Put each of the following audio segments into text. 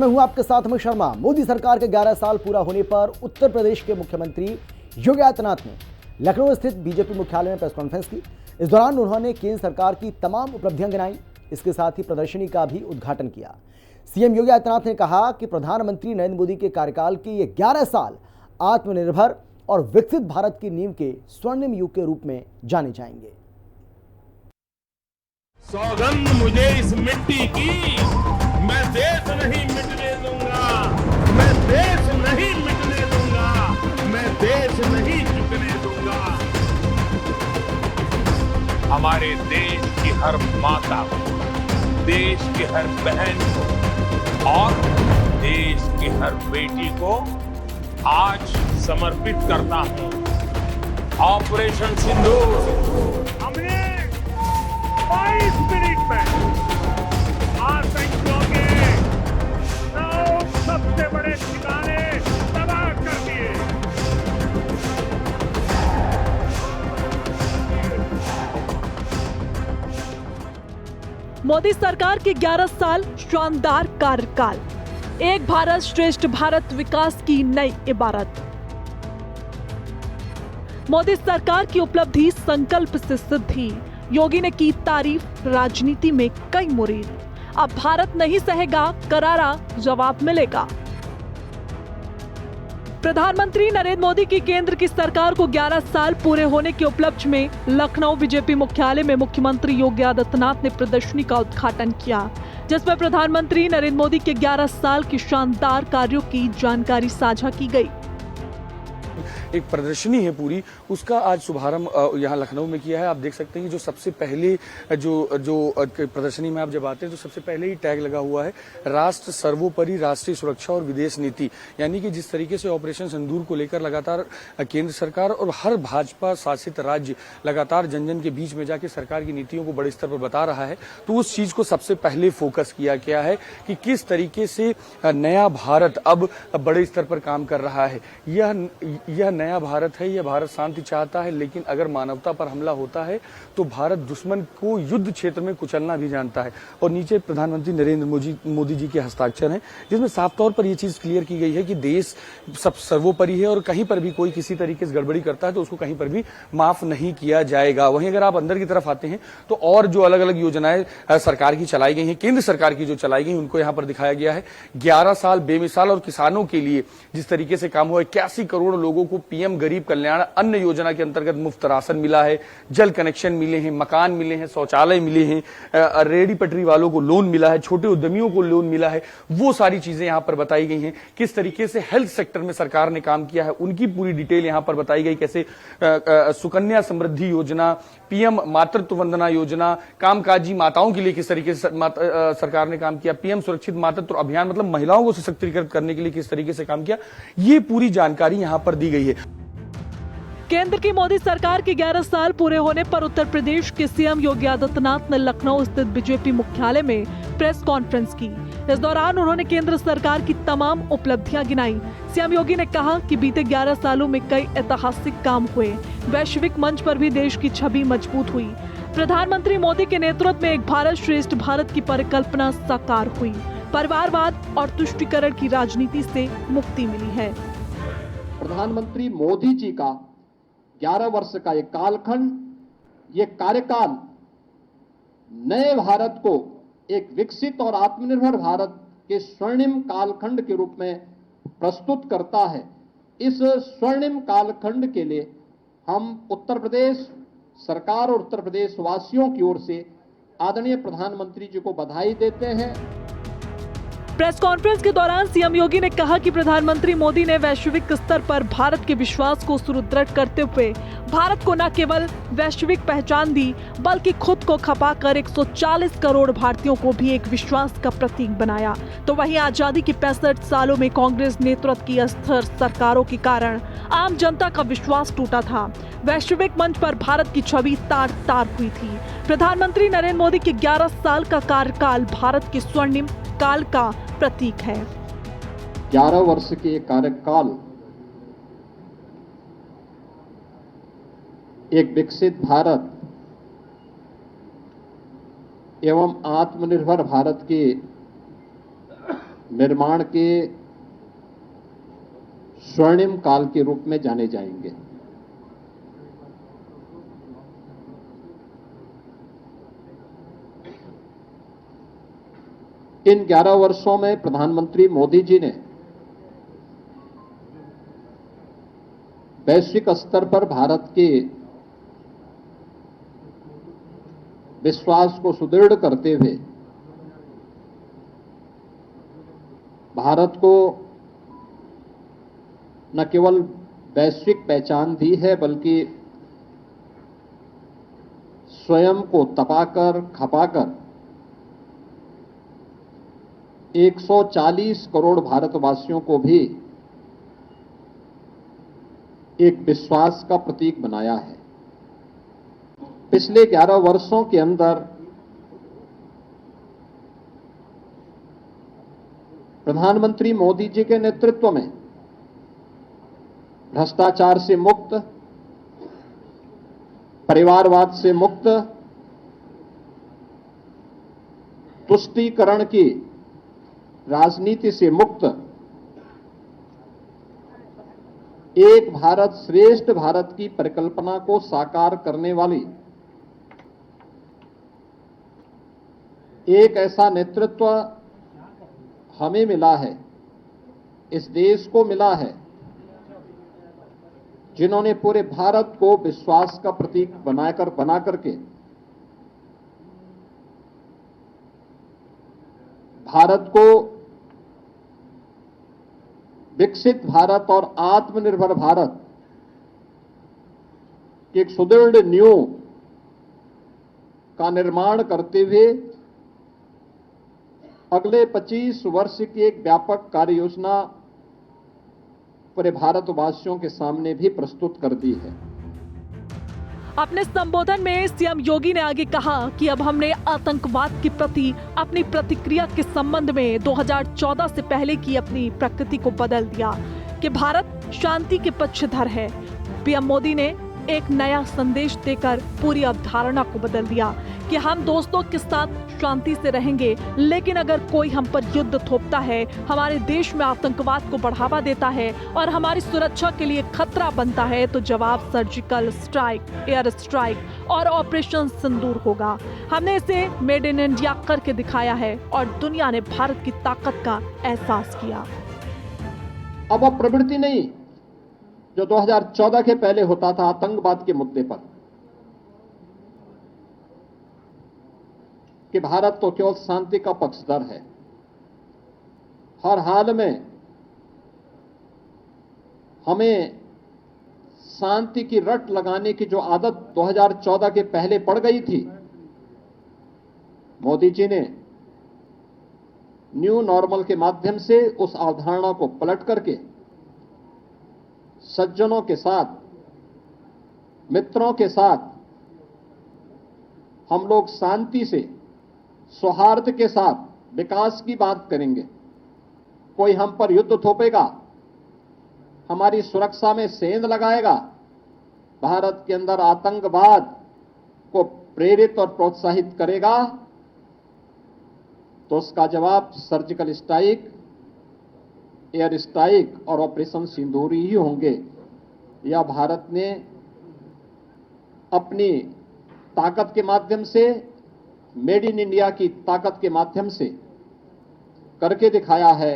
मैं हूं आपके साथ अमित शर्मा। मोदी सरकार के 11 साल पूरा होने पर उत्तर प्रदेश के मुख्यमंत्री योगी आदित्यनाथ ने लखनऊ स्थित बीजेपी मुख्यालय में प्रेस कॉन्फ्रेंस की। इस दौरान उन्होंने केंद्र सरकार की तमाम उपलब्धियां गिनाई। इसके साथ ही प्रदर्शनी का भी उद्घाटन किया। सीएम योगी आदित्यनाथ ने कहा कि प्रधानमंत्री नरेंद्र मोदी के कार्यकाल के ये 11 साल आत्मनिर्भर और विकसित भारत की नींव के स्वर्णिम युग के रूप में जाने जाएंगे। सौगंध मुझे इस मिट्टी की, मैं देश नहीं मिटने दूंगा, मैं देश नहीं मिटने दूंगा, मैं देश नहीं झुकने दूंगा। हमारे देश की हर माता को, देश की हर बहन को और देश की हर बेटी को आज समर्पित करता हूं। ऑपरेशन सिंदूर हमने 22 मिनट में आतंकियों के 9 सबसे बड़े ठिकाने तबाह कर दिए। मोदी सरकार के 11 साल शानदार कार्यकाल, एक भारत श्रेष्ठ भारत विकास की नई इबारत। मोदी सरकार की उपलब्धि संकल्प से सिद्धि, योगी ने की तारीफ, राजनीति में कई मुरीद। अब भारत नहीं सहेगा, करारा जवाब मिलेगा। प्रधानमंत्री नरेंद्र मोदी की केंद्र की सरकार को 11 साल पूरे होने के उपलक्ष्य में लखनऊ बीजेपी मुख्यालय में मुख्यमंत्री योगी आदित्यनाथ ने प्रदर्शनी का उद्घाटन किया, जिसमें प्रधानमंत्री नरेंद्र मोदी के 11 साल की शानदार कार्यों की जानकारी साझा की गई। एक प्रदर्शनी है पूरी, उसका आज शुभारंभ यहाँ लखनऊ में किया है। आप देख सकते हैं कि जो सबसे पहले जो प्रदर्शनी में आप जब आते हैं तो सबसे पहले ही टैग लगा हुआ है राष्ट्र सर्वोपरि, राष्ट्रीय सुरक्षा और विदेश नीति। यानी कि जिस तरीके से ऑपरेशन सिंदूर को लेकर लगातार केंद्र सरकार और हर भाजपा शासित राज्य लगातार जन जन के बीच में जाके सरकार की नीतियों को बड़े स्तर पर बता रहा है, तो उस चीज को सबसे पहले फोकस किया गया है कि किस तरीके से नया भारत अब बड़े स्तर पर काम कर रहा है। यह नया भारत है, यह भारत शांति चाहता है, लेकिन अगर मानवता पर हमला होता है तो भारत दुश्मन को युद्ध क्षेत्र में कुचलना भी जानता है। और नीचे प्रधानमंत्री नरेंद्र मोदी जी के हस्ताक्षर हैं, जिसमें साफ तौर पर यह चीज क्लियर की गई है कि देश सब सर्वोपरि है और कहीं पर भी कोई किसी तरीके से गड़बड़ी करता है तो उसको कहीं पर भी माफ नहीं किया जाएगा। वहीं अगर आप अंदर की तरफ आते हैं तो और जो अलग अलग योजनाएं सरकार की चलाई गई हैं, केंद्र सरकार की जो चलाई गई, उनको यहाँ पर दिखाया गया है। 11 साल बेमिसाल और किसानों के लिए जिस तरीके से काम हुआ, 81 करोड़ लोगों को पीएम गरीब कल्याण अन्न योजना के अंतर्गत मुफ्त राशन मिला है, जल कनेक्शन मिले हैं, मकान मिले हैं, शौचालय मिले हैं, रेहड़ी पटरी वालों को लोन मिला है, छोटे उद्यमियों को लोन मिला है। वो सारी चीजें यहां पर बताई गई हैं। किस तरीके से हेल्थ सेक्टर में सरकार ने काम किया है, उनकी पूरी डिटेल यहां पर बताई गई। कैसे सुकन्या समृद्धि योजना, पीएम मातृत्व वंदना योजना, कामकाजी माताओं के लिए किस तरीके से सरकार ने काम किया, पीएम सुरक्षित मातृत्व अभियान मतलब महिलाओं को सशक्तिकृत करने के लिए किस तरीके से काम किया, ये पूरी जानकारी यहां पर दी गई है। केंद्र की मोदी सरकार के 11 साल पूरे होने पर उत्तर प्रदेश के सीएम योगी आदित्यनाथ ने लखनऊ स्थित बीजेपी मुख्यालय में प्रेस कॉन्फ्रेंस की। इस दौरान उन्होंने केंद्र सरकार की तमाम उपलब्धियां गिनाई। सीएम योगी ने कहा कि बीते 11 सालों में कई ऐतिहासिक काम हुए, वैश्विक मंच पर भी देश की छवि मजबूत हुई। प्रधानमंत्री मोदी के नेतृत्व में एक भारत श्रेष्ठ भारत की परिकल्पना साकार हुई। परिवारवाद और तुष्टीकरण की राजनीति से मुक्ति मिली है। प्रधानमंत्री मोदी जी का 11 वर्ष का ये कालखंड, ये कार्यकाल नए भारत को एक विकसित और आत्मनिर्भर भारत के स्वर्णिम कालखंड के रूप में प्रस्तुत करता है। इस स्वर्णिम कालखंड के लिए हम उत्तर प्रदेश सरकार और उत्तर प्रदेश वासियों की ओर से आदरणीय प्रधानमंत्री जी को बधाई देते हैं। प्रेस कॉन्फ्रेंस के दौरान सीएम योगी ने कहा कि प्रधानमंत्री मोदी ने वैश्विक स्तर पर भारत के विश्वास को सुदृढ़ करते हुए भारत को न केवल वैश्विक पहचान दी, बल्कि खुद को खपाकर 140 करोड़ भारतीयों को भी एक विश्वास का प्रतीक बनाया। तो वहीं आजादी की 65 सालों में कांग्रेस नेतृत्व की अस्थिर सरकारों के कारण आम जनता का विश्वास टूटा था। वैश्विक मंच पर भारत की छवि तार तार हुई थी। प्रधानमंत्री नरेंद्र मोदी के 11 साल का कार्यकाल भारत के स्वर्णिम काल का प्रतीक है। 11 वर्ष के कार्यकाल एक विकसित भारत एवं आत्मनिर्भर भारत के निर्माण के स्वर्णिम काल के रूप में जाने जाएंगे। इन 11 वर्षों में प्रधानमंत्री मोदी जी ने वैश्विक स्तर पर भारत के विश्वास को सुदृढ़ करते हुए भारत को न केवल वैश्विक पहचान दी है, बल्कि स्वयं को तपाकर खपाकर 140 करोड़ भारतवासियों को भी एक विश्वास का प्रतीक बनाया है। पिछले 11 वर्षों के अंदर प्रधानमंत्री मोदी जी के नेतृत्व में भ्रष्टाचार से मुक्त, परिवारवाद से मुक्त, तुष्टीकरण की राजनीति से मुक्त एक भारत श्रेष्ठ भारत की परिकल्पना को साकार करने वाली एक ऐसा नेतृत्व हमें मिला है, इस देश को मिला है, जिन्होंने पूरे भारत को विश्वास का प्रतीक बना करके भारत को विकसित भारत और आत्मनिर्भर भारत की एक सुदृढ़ नींव का निर्माण करते हुए अगले 25 वर्ष की एक व्यापक कार्य योजना पूरे भारतवासियों के सामने भी प्रस्तुत कर दी है। अपने संबोधन में सीएम योगी ने आगे कहा कि अब हमने आतंकवाद के प्रति अपनी प्रतिक्रिया के संबंध में 2014 से पहले की अपनी प्रकृति को बदल दिया कि भारत शांति के पक्षधर है। पीएम मोदी ने एक नया संदेश देकर पूरी अवधारणा को बदल दिया कि हम दोस्तों के साथ शांति से रहेंगे, लेकिन अगर कोई हम पर युद्ध थोपता है, हमारे देश में आतंकवाद को बढ़ावा देता है और हमारी सुरक्षा के लिए खतरा बनता है, तो जवाब सर्जिकल स्ट्राइक, एयर स्ट्राइक और ऑपरेशन सिंदूर होगा। हमने इसे मेड इन इंडिया करके दिखाया है और दुनिया ने भारत की ताकत का एहसास किया। अब वो प्रवृत्ति नहीं जो 2014 के पहले होता था आतंकवाद के मुद्दे पर, कि भारत तो केवल शांति का पक्षधर है, हर हाल में हमें शांति की रट लगाने की जो आदत 2014 के पहले पड़ गई थी, मोदी जी ने न्यू नॉर्मल के माध्यम से उस अवधारणा को पलट करके सज्जनों के साथ, मित्रों के साथ हम लोग शांति से, सौहार्द के साथ विकास की बात करेंगे। कोई हम पर युद्ध थोपेगा, हमारी सुरक्षा में सेंध लगाएगा, भारत के अंदर आतंकवाद को प्रेरित और प्रोत्साहित करेगा, तो उसका जवाब सर्जिकल स्ट्राइक, एयर स्ट्राइक और ऑपरेशन सिंदूर ही होंगे। यह भारत ने अपनी ताकत के माध्यम से, मेड इन इंडिया की ताकत के माध्यम से करके दिखाया है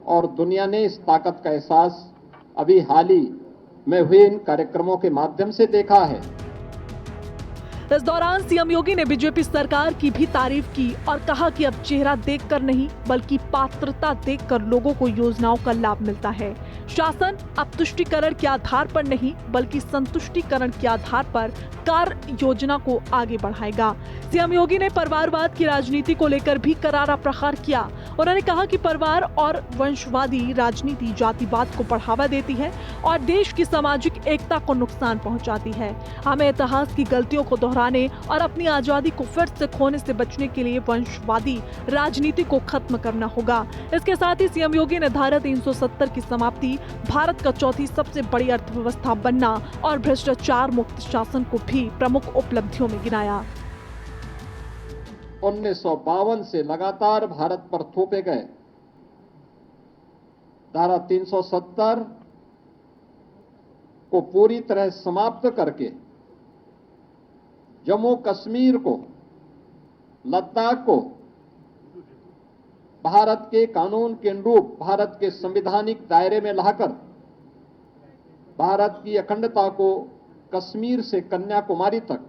और दुनिया ने इस ताकत का एहसास अभी हाल ही में हुए इन कार्यक्रमों के माध्यम से देखा है। इस दौरान सीएम योगी ने बीजेपी सरकार की भी तारीफ की और कहा कि अब चेहरा देखकर नहीं बल्कि पात्रता देखकर लोगों को योजनाओं का लाभ मिलता है। शासन अब तुष्टीकरण के आधार पर नहीं बल्कि संतुष्टीकरण के आधार पर कार्य योजना को आगे बढ़ाएगा। सीएम योगी ने परिवारवाद की राजनीति को लेकर भी करारा प्रहार किया। उन्होंने कहा कि परिवार और वंशवादी राजनीति जातिवाद को बढ़ावा देती है और देश की सामाजिक एकता को नुकसान पहुंचाती है। हमें इतिहास की गलतियों को दोहराने और अपनी आजादी को फिर से खोने से बचने के लिए वंशवादी राजनीति को खत्म करना होगा। इसके साथ ही सीएम योगी ने धारा 370 की समाप्ति, भारत का चौथी सबसे बड़ी अर्थव्यवस्था बनना और भ्रष्टाचार मुक्त शासन को भी प्रमुख उपलब्धियों में गिनाया। 1952 से लगातार भारत पर थोपे गए धारा 370 को पूरी तरह समाप्त करके जम्मू कश्मीर को, लद्दाख को भारत के कानून के अनुरूप भारत के संवैधानिक दायरे में लाकर भारत की अखंडता को कश्मीर से कन्याकुमारी तक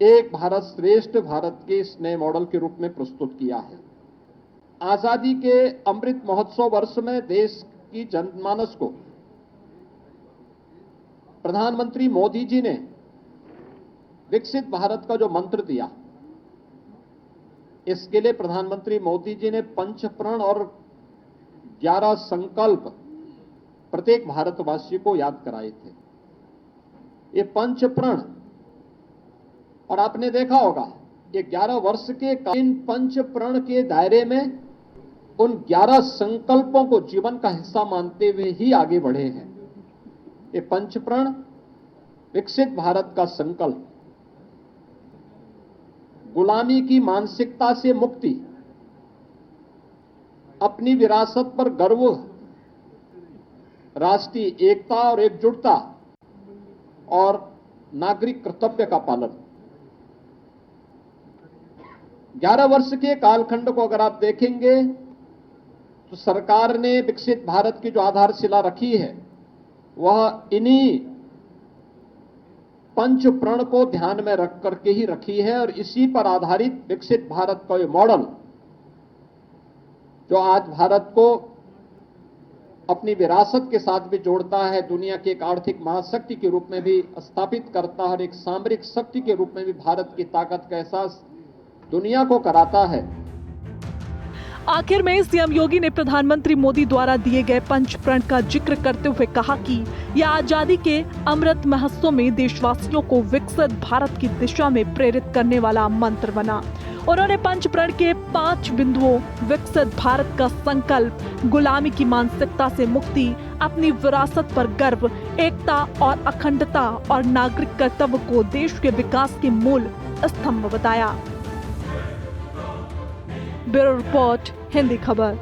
एक भारत श्रेष्ठ भारत के इस नए मॉडल के रूप में प्रस्तुत किया है। आजादी के अमृत महोत्सव वर्ष में देश की जनमानस को प्रधानमंत्री मोदी जी ने विकसित भारत का जो मंत्र दिया, इसके लिए प्रधानमंत्री मोदी जी ने 5 प्रण और 11 संकल्प प्रत्येक भारतवासी को याद कराए थे। ये 5 प्रण, और आपने देखा होगा ये 11 वर्ष के इन 5 प्रण के दायरे में उन 11 संकल्पों को जीवन का हिस्सा मानते हुए ही आगे बढ़े हैं। ये 5 प्रण, विकसित भारत का संकल्प, गुलामी की मानसिकता से मुक्ति, अपनी विरासत पर गर्व, राष्ट्रीय एकता और एकजुटता और नागरिक कर्तव्य का पालन। 11 वर्ष के कालखंड को अगर आप देखेंगे तो सरकार ने विकसित भारत की जो आधारशिला रखी है वह इन्हीं 5 प्रण को ध्यान में रख करके ही रखी है, और इसी पर आधारित विकसित भारत का ये मॉडल जो आज भारत को अपनी विरासत के साथ भी जोड़ता है, दुनिया की एक आर्थिक महाशक्ति के रूप में भी स्थापित करता है और एक सामरिक शक्ति के रूप में भी भारत की ताकत का एहसास दुनिया को कराता है। आखिर में सीएम योगी ने प्रधानमंत्री मोदी द्वारा दिए गए 5 प्रण का जिक्र करते हुए कहा कि यह आजादी के अमृत महोत्सव में देशवासियों को विकसित भारत की दिशा में प्रेरित करने वाला मंत्र बना। उन्होंने 5 प्रण के 5 बिंदुओं, विकसित भारत का संकल्प, गुलामी की मानसिकता से मुक्ति, अपनी विरासत पर गर्व, एकता और अखंडता और नागरिक कर्तव्य को देश के विकास के मूल स्तंभ बताया। ब्यूरो रिपोर्ट, हिंदी खबर।